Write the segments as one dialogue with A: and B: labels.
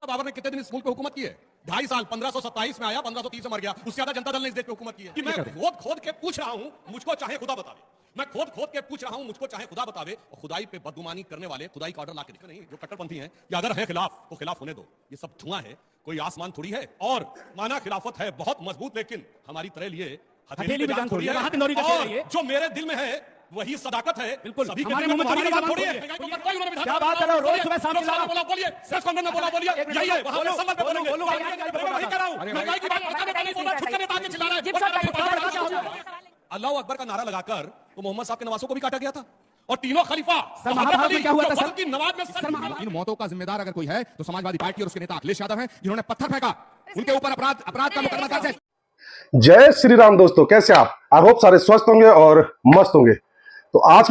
A: बाबर ने कितने दिन इस मुल्क पे हुकूमत की है? 2.5 साल। 1527 में आया, 1530 में मर गया। उससे ज्यादा जनता दल ने इस देश पे हुकूमत की है। कि मैं खोद के पूछ रहा हूं, मुझको चाहे खुदा बतावे। मैं खोद के पूछ रहा हूं, मुझको चाहे खुदा बतावे। और खुदाई पे बदगुमानी करने वाले खुदाई का ऑर्डर लाके दिखे नहीं, जो कट्टरपंथी हैं, या अगर है खिलाफ तो खिलाफ होने दो। ये सब धुआं है, कोई आसमान थोड़ी है। और माना खिलाफत है बहुत मजबूत, लेकिन हमारी तरह लिए हथेली पे जान थोड़ी है। और जो मेरे दिल में है वही सदाकत है। बिल्कुल सभी के दिल में तुम्हारी जबान थोड़ी है।
B: क्या बात कर रहे हो? रोज सुबह सामने
A: बोला, बोलिए प्रेस कॉन्फ्रेंस में बोला, बोलिए यही है, वहां पे संभल पे बोलेंगे। वही कर रहा हूं, महंगाई की बात करके नहीं बोला, खुद के नेता के चिल्ला रहा है। अल्लाह अकबर का नारा लगाकर तो मोहम्मद साहब के नवासों को भी काटा गया था। और तीनों खलीफा
B: महाभारत में क्या हुआ था सर?
A: की नमाज में
C: इन मौतों का जिम्मेदार अगर कोई है तो समाजवादी पार्टी और उसके नेता अखिलेश यादव हैं, जिन्होंने पत्थर फेंका। उनके ऊपर अपराध का मुकदमा दर्ज है।
D: जय श्री राम दोस्तों, कैसे आप? आई होप सारे स्वस्थ होंगे और मस्त होंगे। तो आज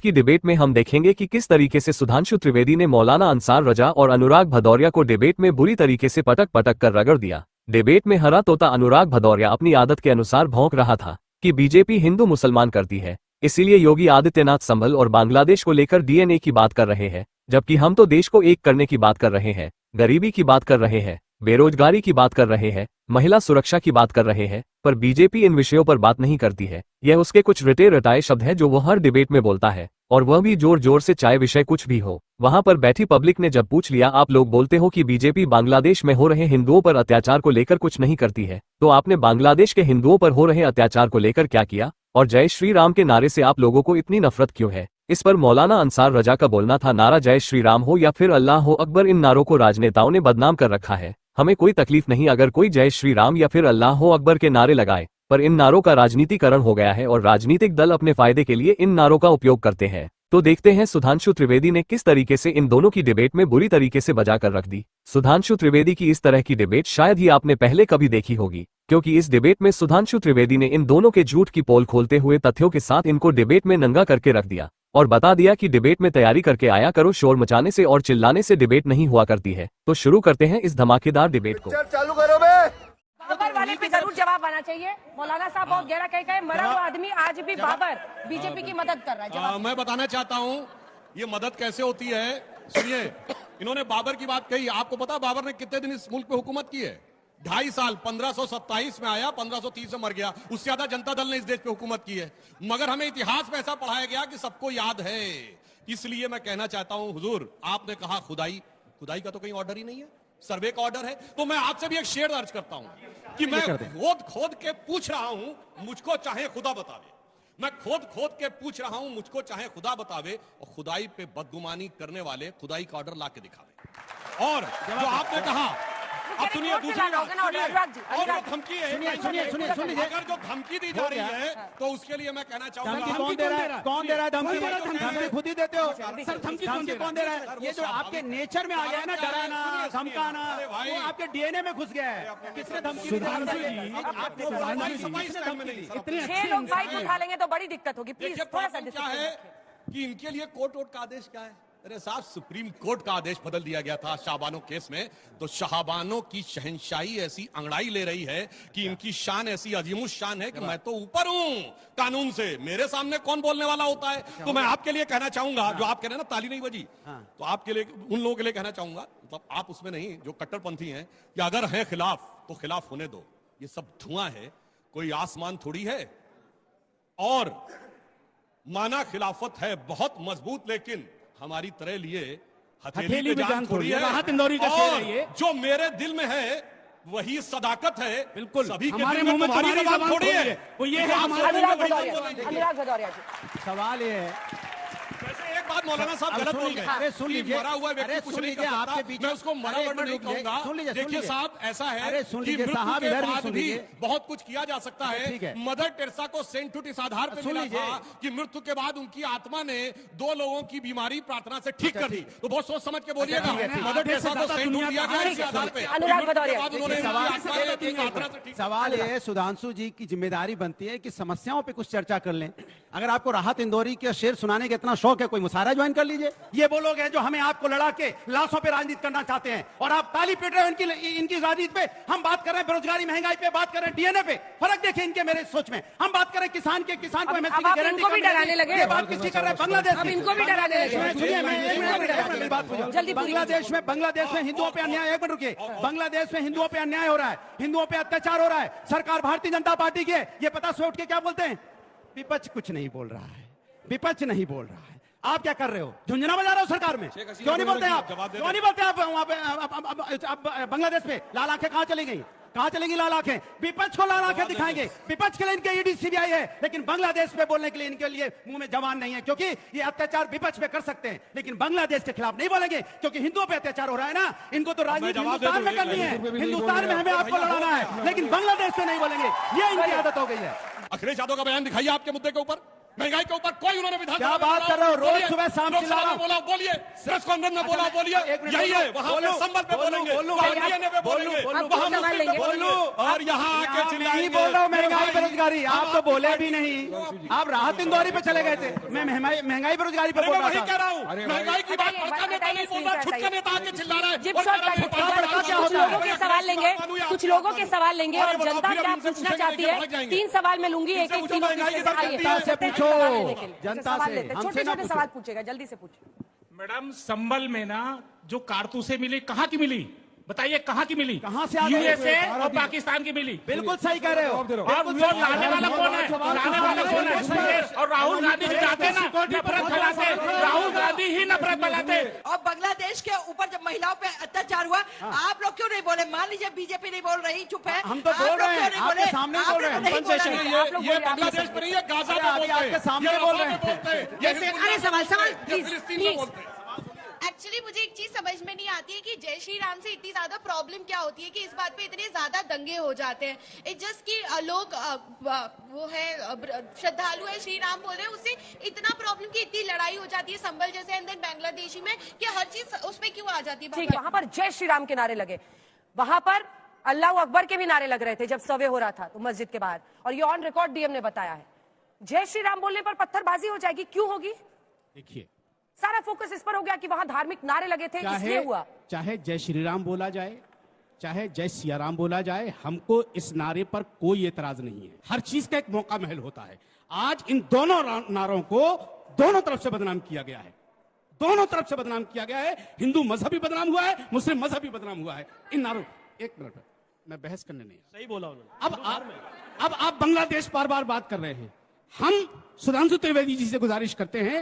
D: की डिबेट
E: में हम देखेंगे कि किस तरीके से सुधांशु त्रिवेदी ने मौलाना अंसार रजा और अनुराग भदौरिया को डिबेट में बुरी तरीके से पटक कर रगड़ दिया। डिबेट में हरा तोता अनुराग भदौरिया अपनी आदत के अनुसार भौंक रहा था कि बीजेपी हिंदू मुसलमान करती है, इसीलिए योगी आदित्यनाथ संभल और बांग्लादेश को लेकर डीएनए की बात कर रहे हैं, जबकि हम तो देश को एक करने की बात कर रहे हैं, गरीबी की बात कर रहे हैं, बेरोजगारी की बात कर रहे हैं, महिला सुरक्षा की बात कर रहे हैं। पर बीजेपी इन विषयों पर बात नहीं करती है। यह उसके कुछ रटाए शब्द है जो वो हर डिबेट में बोलता है, और वह भी जोर जोर से, चाहे विषय कुछ भी हो। वहां पर बैठी पब्लिक ने जब पूछ लिया, आप लोग बोलते हो कि बीजेपी बांग्लादेश में हो रहे हिंदुओं पर अत्याचार को लेकर कुछ नहीं करती है, तो आपने बांग्लादेश के हिंदुओं पर हो रहे अत्याचार को लेकर क्या किया? और जय श्री राम के नारे से आप लोगों को इतनी नफरत क्यों है? इस पर मौलाना अंसार रजा का बोलना था, नारा जय श्री राम हो या फिर अल्लाह हो अकबर, इन नारों को राजनेताओं ने बदनाम कर रखा है। हमें कोई तकलीफ नहीं अगर कोई जय श्री राम या फिर अल्लाह हो अकबर के नारे लगाए, पर इन नारों का राजनीतिकरण हो गया है और राजनीतिक दल अपने फायदे के लिए इन नारों का उपयोग करते हैं। तो देखते हैं सुधांशु त्रिवेदी ने किस तरीके से इन दोनों की डिबेट में बुरी तरीके से बजा कर रख दी। सुधांशु त्रिवेदी की इस तरह की डिबेट शायद ही आपने पहले कभी देखी होगी, क्योंकि इस डिबेट में सुधांशु त्रिवेदी ने इन दोनों के झूठ की पोल खोलते हुए तथ्यों के साथ इनको डिबेट में नंगा करके रख दिया और बता दिया कि डिबेट में तैयारी करके आया करो, शोर मचाने से और चिल्लाने से डिबेट नहीं हुआ करती है। तो शुरू करते हैं इस धमाकेदार डिबेट को।
D: चालू करो बे।
F: बाबर वाले पे जरूर जवाब आना चाहिए। मौलाना साहब बहुत गहरा कह मरा हुआ आदमी आज भी बाबर बीजेपी की मदद कर रहा है।
A: मैं बताना चाहता हूँ ये मदद कैसे होती है। सुनिए, इन्होंने बाबर की बात कही। आपको पता बाबर ने कितने दिन इस मुल्क पे हुकूमत की है? 2.5 साल। 1527 में आया, 1530 में मर गया। उससे ज्यादा जनता दल ने इस देश पे हुकूमत की है। मगर हमें इतिहास में ऐसा पढ़ाया गया कि सबको याद है। इसलिए मैं कहना चाहता हूं, हुजूर आपने कहा खुदाई का तो कहीं ऑर्डर ही नहीं है, सर्वे का ऑर्डर है। तो मैं आपसे भी एक शेर दर्ज करता हूं कि मैं खोद के पूछ रहा हूं, मुझको चाहे खुदा बतावे। मैं खोद के पूछ रहा हूं, मुझको चाहे खुदा बतावे। और खुदाई पे बदगुमानी करने वाले खुदाई का ऑर्डर ला के दिखावे। और जो आपने कहा, अब सुनिए दूसरी बात, और जो धमकी है, सुनिए, अगर जो धमकी दी जा रही है तो उसके लिए मैं कहना चाहूंगा,
B: कौन दे रहा है धमकी? धमकी खुद ही देते हो सर। धमकी कौन दे रहा है? ये जो आपके नेचर में आ गया है ना, डराना धमकाना, वो आपके डीएनए में घुस गया है। किसने धमकी दी?
F: 6 लोग बाइक उठा लेंगे तो बड़ी दिक्कत होगी। प्लीज थोड़ा सा
A: क्या है कि इनके लिए कोर्ट का आदेश क्या है? अरे साहब, सुप्रीम कोर्ट का आदेश बदल दिया गया था शाहबानो केस में। तो शाहबानो की शहंशाही ऐसी अंगड़ाई ले रही है कि इनकी शान ऐसी अजीमुश शान है कि मैं तो ऊपर हूं कानून से, मेरे सामने कौन बोलने वाला होता है। तो मैं आपके लिए कहना चाहूंगा, जो आप कह रहे हैं ना ताली नहीं बजी, तो आपके लिए, उन लोगों के लिए कहना चाहूंगा, मतलब आप उसमें नहीं जो कट्टरपंथी हैं, कि अगर है खिलाफ तो खिलाफ होने दो। ये सब धुआं है, कोई आसमान थोड़ी है। और माना खिलाफत है बहुत मजबूत, लेकिन हमारी तरह लिए हथेली पे जान थोड़ी है। और जो मेरे दिल में है वही सदाकत है। बिल्कुल सभी के दिल में तुम्हारी जबान थोड़ी है। वो ये है
F: अनुराग भदौरिया जी।
B: सवाल ये है,
A: वैसे एक बात मौलाना साहब गलत बोल गए।
B: अरे सुन लीजिए,
A: मरा हुआ व्यक्ति कुछ नहीं कर सकता, मैं उसको मरा वर्ड नहीं कहूंगा। देखिए साहब, ऐसा है कि मृत्यु के बाद भी बहुत कुछ किया जा सकता है। मदर टेरेसा को सेंट इस आधार पर मिला था कि मृत्यु के बाद उनकी आत्मा ने 2 लोगों की बीमारी प्रार्थना से ठीक कर दी। तो बहुत सोच समझ के बोलिएगा, मदर टेरेसा को सेंट दिया गया इस आधार पर।
B: सवाल ये है, सुधांशु जी की जिम्मेदारी बनती है कि समस्याओं पे कुछ चर्चा कर लें। अगर आपको राहत इंदौरी के शेर सुनाने का इतना शौक है, कोई अखाड़ा ज्वाइन कर लीजिए। ये वो लोग हैं जो हमें आपको लड़ा के लाशों पे राजनीति करना चाहते हैं और आप ताली पीट रहे हो इनकी राजनीति पे। हम बात कर रहे हैं बेरोजगारी महंगाई पे, बात कर रहे हैं डीएनए पे। फर्क देखिए इनके मेरे सोच में। हम बात कर रहे हैं किसान को एमएसपी की गारंटी
F: इनको भी डराने लगे।
B: ये बात किसकी कर रहे हैं? बांग्लादेश
F: अब इनको भी डराने लगे।
B: सुनिए मेरी बात
F: जल्दी
B: बांग्लादेश में हिंदुओं पे अन्याय, एक मिनट रुकिए, बांग्लादेश में हिंदुओं पे अन्याय हो रहा है, हिंदुओं पे अत्याचार हो रहा है। सरकार भारतीय जनता पार्टी की है, ये पता से उठ के क्या बोलते हैं? विपक्ष कुछ नहीं बोल रहा है, विपक्ष नहीं बोल रहा है। आप क्या कर रहे हो? झुंझुना बजा रहे हो सरकार में। क्यों नहीं बोलते आप? क्यों नहीं बोलते आप वहां पे बांग्लादेश पे? लाल आंखें कहां चली गई? कहां चलेंगी लाल आंखें? विपक्ष को लाल आंखें दिखाएंगे। विपक्ष के लिए इनके ईडी सीबीआई है, लेकिन बांग्लादेश पे बोलने के लिए इनके लिए मुंह में जबान नहीं है, क्योंकि ये अत्याचार विपक्ष पे कर सकते हैं लेकिन बांग्लादेश के खिलाफ नहीं बोलेंगे, क्योंकि हिंदुओं पे अत्याचार हो रहा है ना। इनको तो राजनीति हिंदुस्तान में करनी है, हिंदुस्तान में हमें आपको लड़ाना है, लेकिन बांग्लादेश पे नहीं बोलेंगे। ये इनकी आदत हो गई है।
A: अखिलेश यादव का बयान दिखाइए आपके मुद्दे के ऊपर, महंगाई के ऊपर। कोई उन्होंने विधानसभा
B: क्या बात कर रहे हो? रोज सुबह शाम चिल्ला रहा हूं।
A: बोला, बोलिए प्रेस कॉन्फ्रेंस में बोला, बोलिए यही है। वहां पे संबल पे बोलेंगे, डीएनए पे बोलेंगे, और यहाँ आके चिल्लाएंगे।
B: नहीं बोल रहा हूँ महंगाई बेरोजगारी, आप तो बोले भी नहीं। आप राहत इंदौरी पे चले गए थे, मैं महंगाई बेरोजगारी पे बोल रहा था।
A: कह रहा हूँ महंगाई की बात बड़का नेता नहीं बोल रहा, छुटका नेता आके चिल्ला रहा है।
F: कुछ लोगों के सवाल लेंगे, कुछ लोगों के सवाल लेंगे और जनता क्या पूछना चाहती है 3 सवाल में लूंगी, एक एक
B: जनता से पूछो, जनता से,
F: छोटे छोटे सवाल पूछेगा, जल्दी से पूछिए।
G: मैडम संबल में ना जो कारतूसें मिली, कहाँ की मिली बताइए? कहाँ की मिली?
B: कहाँ से?
G: यूएसए और पाकिस्तान की मिली।
B: बिल्कुल सही कह रहे हो।
G: और वो लाने वाला कौन है? लाने वाला कौन है? और राहुल गांधी जी जाते ना नफरत फैलाते, राहुल गांधी ही नफरत फैलाते।
H: और बांग्लादेश के ऊपर जब महिलाओं पे अत्याचार हुआ, आप लोग क्यों नहीं बोले? मान लीजिए बीजेपी नहीं बोल रही, चुप है।
B: हम तो बोल रहे हैं, आपके सामने बोल रहे हैं।
A: ये बांग्लादेश पर नहीं है, गाजा पे बोलते हैं,
B: आपके सामने बोल रहे हैं।
F: अरे सवाल प्लीज।
I: एक्चुअली मुझे एक चीज समझ में नहीं आती है कि जय श्री राम से इतनी ज्यादा प्रॉब्लम क्या होती है कि इस बात पे इतने ज्यादा दंगे हो जाते हैं। इट जस्ट कि लोग वो है श्रद्धालु है, श्री राम बोल रहे हैं, उससे इतना प्रॉब्लम की इतनी लड़ाई हो जाती है संभल जैसे एंड देन बांग्लादेशी में कि हर चीज उसमें क्यों आ जाती है।
F: ठीक है, वहां पर जय श्री राम के नारे लगे, वहां पर अल्लाह अकबर के भी नारे लग रहे थे जब सर्वे हो रहा था तो मस्जिद के बाहर, और ये ऑन रिकॉर्ड डीएम ने बताया है। जय श्री राम बोलने पर पत्थरबाजी हो जाएगी, क्यों होगी?
B: देखिए
F: सारा फोकस इस पर हो गया कि वहां धार्मिक नारे लगे थे, इसलिए हुआ।
B: चाहे जय श्री राम बोला जाए, चाहे जय सिया राम बोला जाए, हमको इस नारे पर कोई एतराज नहीं है। हर चीज का एक मौका महल होता है। आज इन दोनों नारों को दोनों तरफ से बदनाम किया गया है, दोनों तरफ से बदनाम किया गया है। हिंदू मजहब भी बदनाम हुआ है, मुस्लिम मजहब भी बदनाम हुआ है इन नारों। एक मिनट, मैं बहस करने नहीं, सही बोला उन्होंने। अब आप बांग्लादेश बार बार बात कर रहे हैं। हम सुधांशु त्रिवेदी जी से गुजारिश करते हैं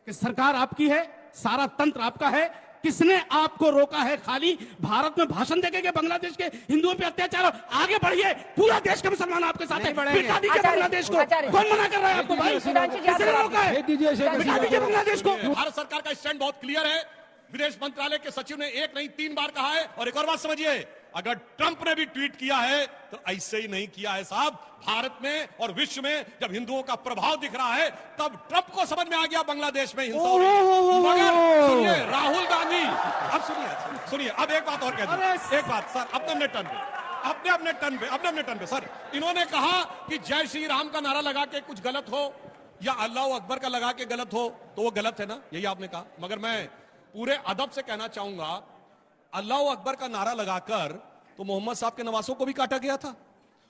B: कि सरकार आपकी है, सारा तंत्र आपका है, किसने आपको रोका है खाली भारत में भाषण देके कि बांग्लादेश के हिंदुओं पे अत्याचार? आगे बढ़िए, पूरा देश के मुसलमान आपके साथ है। बिठा दीजिए बांग्लादेश को। कौन मना कर रहा है आपको भाई? किसने रोका है? बिठा दीजिए बांग्लादेश को।
A: भारत सरकार का स्टैंड बहुत क्लियर है। विदेश मंत्रालय के सचिव ने 1 नहीं 3 बार कहा है। और एक और बात समझिए, अगर ट्रंप ने भी ट्वीट किया है तो ऐसे ही नहीं किया है साहब। भारत में और विश्व में जब हिंदुओं का प्रभाव दिख रहा है तब ट्रंप को समझ में आ गया बांग्लादेश में हिंसा हो रही है। मगर सुनिए, राहुल गांधी, अब सुनिए, अब एक बात और कह दूं, एक बात सर, अपने टर्न पे सर, इन्होंने कहा कि जय श्री राम का नारा लगा के कुछ गलत हो या अल्लाह अकबर का लगा के गलत हो तो वो गलत है ना, यही आपने कहा। मगर मैं पूरे अदब से कहना चाहूंगा, अल्लाह अकबर का नारा लगाकर तो मोहम्मद साहब के नवासों को भी काटा गया था,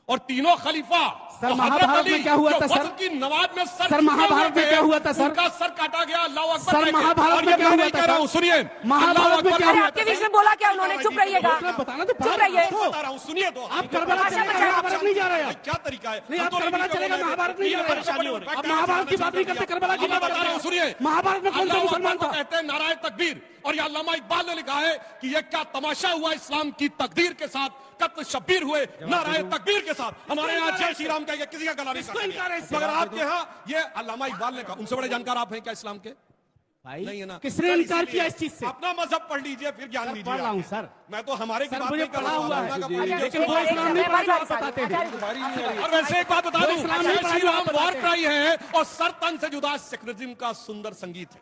A: और तीनों खलीफा।
B: सर महाभारत में क्या हुआ था सर?
A: की नमाज में
B: सर महाभारत में क्या हुआ था सर?
A: उनका सर काटा गया अल्लाह अकबर।
B: सर महाभारत में क्या हुआ था?
A: सुनिए,
B: महाभारत में क्या हुआ?
F: आपके बीच में बोला क्या उन्होंने? चुप रहिएगा,
B: बताना तो
F: चुप रहिए।
A: बता रहा हूँ, सुनिए तो।
B: आप करबला चलेगा, महाभारत नहीं जा रहे हैं।
A: क्या तरीका है?
B: नहीं, आप करबला चलेगा, महाभारत नहीं जा रहे हैं। आप महाभारत की बात नहीं करते, करबला की बात
A: बता रहा हूँ, सुनिए।
B: महाभारत में कौन सा मुसलमान था?
A: कहते हैं नाराए तकबीर, और ये अल्लामा इकबाल ने लिखा है कि ये क्या तमाशा हुआ इस्लाम की तकदीर के साथ, कत्ल शब्बीर हुए नाराए तकबीर के साथ। हमारे यहाँ जय श्री राम कहेगा, किसी का गला नहीं काटेंगे। मगर आपके यहाँ ये अल्लामा इकबाल ने कहा। उनसे बड़े जानकार आप हैं क्या इस्लाम के?
B: भाई
A: नहीं है ना।
B: किसने इनकार किया इस चीज से?
A: अपना मजहब पढ़ लीजिए, फिर ज्ञान लीजिए।
B: पढ़ रहा हूँ सर,
A: मैं तो हमारे
B: सर मुझे पढ़ा हुआ है,
F: लेकिन वो इस्लाम नहीं पढ़ा, आप बताते हैं।
A: और वैसे एक बात बता दूं, जय श्री राम वॉर क्राई है और सर तन से जुदा सेक्युलरिज्म का सुंदर संगीत है।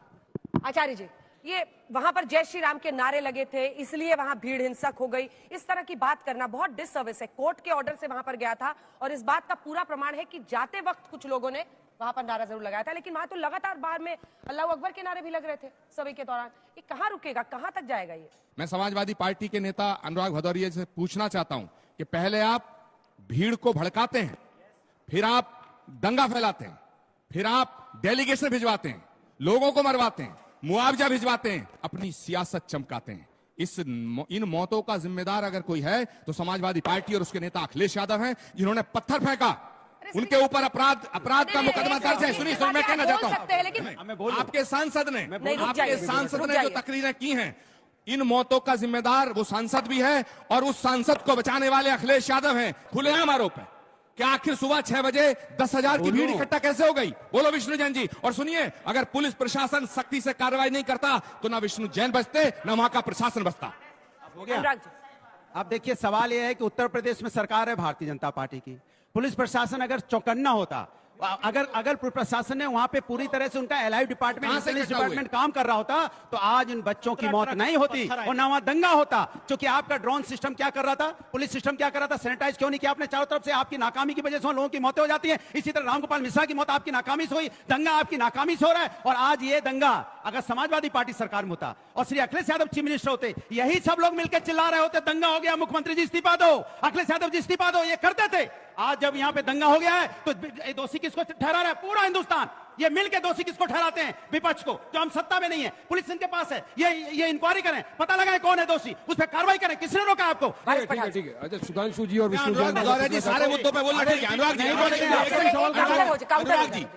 F: आचार्य जी, ये वहां पर जय श्री राम के नारे लगे थे इसलिए वहां भीड़ हिंसक हो गई, इस तरह की बात करना बहुत डिससर्विस है। कोर्ट के ऑर्डर से वहां पर गया था और इस बात का पूरा प्रमाण है कि जाते वक्त कुछ लोगों ने वहां पर नारा जरूर लगाया था, लेकिन वहां तो लगातार बाहर में अल्लाह अकबर के नारे भी लग रहे थे सभी के दौरान। ये कहाँ रुकेगा, कहाँ तक जाएगा ये?
C: मैं समाजवादी पार्टी के नेता अनुराग भदौरिया से पूछना चाहता हूं कि पहले आप भीड़ को भड़काते हैं, फिर आप दंगा फैलाते हैं, फिर आप डेलीगेशन भिजवाते हैं, लोगों को मरवाते हैं, मुआवजा भिजवाते हैं, अपनी सियासत चमकाते हैं। इन मौतों का जिम्मेदार अगर कोई है तो समाजवादी पार्टी और उसके नेता अखिलेश यादव हैं, जिन्होंने पत्थर फेंका। उनके ऊपर अपराध का मुकदमा दर्ज है। सुनिए मैं कहना चाहता हूं, आपके सांसद ने जो तकरीरें की हैं, इन मौतों का जिम्मेदार वो सांसद भी है और उस सांसद को बचाने वाले अखिलेश यादव हैं। खुलेआम आरोप है। क्या आखिर सुबह 6 बजे 10,000 की भीड़ इकट्ठा कैसे हो गई? बोलो विष्णु जैन जी। और सुनिए, अगर पुलिस प्रशासन सख्ती से कार्रवाई नहीं करता तो ना विष्णु जैन बचते, ना वहां का प्रशासन बचता।
J: हो गया। अब देखिए, सवाल यह है कि उत्तर प्रदेश में सरकार है भारतीय जनता पार्टी की। पुलिस प्रशासन अगर चौकन्ना होता, अगर प्रशासन ने वहां पे पूरी तरह से उनका एलआई डिपार्टमेंट, इंटेलिजेंस डिपार्टमेंट काम कर रहा होता तो आज इन बच्चों की मौत नहीं होती और ना वहां दंगा होता। क्योंकि आपका ड्रोन सिस्टम क्या कर रहा था, पुलिस सिस्टम क्या कर रहा था, सैनिटाइज क्यों नहीं किया आपने चारों तरफ से? आपकी नाकामी की वजह से लोगों की मौतें हो जाती है। इसी तरह रामगोपाल मिश्रा की मौत आपकी नाकामी से हुई, दंगा आपकी नाकामी से हो रहा है। और आज ये दंगा अगर समाजवादी पार्टी सरकार में होता और श्री अखिलेश यादव चीफ मिनिस्टर होते, यही सब लोग मिलकर चिल्ला रहे होते, दंगा हो गया, मुख्यमंत्री जी इस्तीफा दो, अखिलेश यादव जी इस्तीफा दो, ये करते थे। आज जब यहां पे दंगा हो गया है तो दोषी किसको ठहरा रहा है? पूरा हिंदुस्तान। ये मिलकर दोषी किसको ठहराते हैं? विपक्ष को, जो हम सत्ता में नहीं है। पुलिस इनके पास है, ये इंक्वायरी करें, पता लगाएं कौन है दोषी, उस पर कार्रवाई करें। किसने रोका आपको?
C: ठीक है। अच्छा, सुधांशु जी और विष्णु जी सारे मुद्दों पे बोलना ठीक है। अनुराग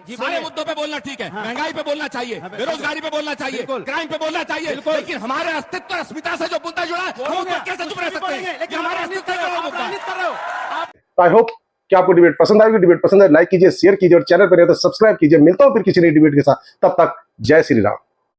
C: जी सारे मुद्दों पे बोलना ठीक है। महंगाई पे बोलना चाहिए, बेरोजगारी पे बोलना चाहिए, क्राइम पे बोलना चाहिए, लेकिन हमारे अस्तित्व और अस्मिता से जो मुद्दा जुड़ा है वो कैसे चुप रह सकते हैं? हमारे अस्तित्व
D: आई होप कि आपको डिबेट पसंद आएगी। डिबेट पसंद है लाइक कीजिए, शेयर कीजिए और चैनल पर रहे तो सब्सक्राइब कीजिए। मिलता हूं फिर किसी नई डिबेट के साथ, तब तक जय श्री राम।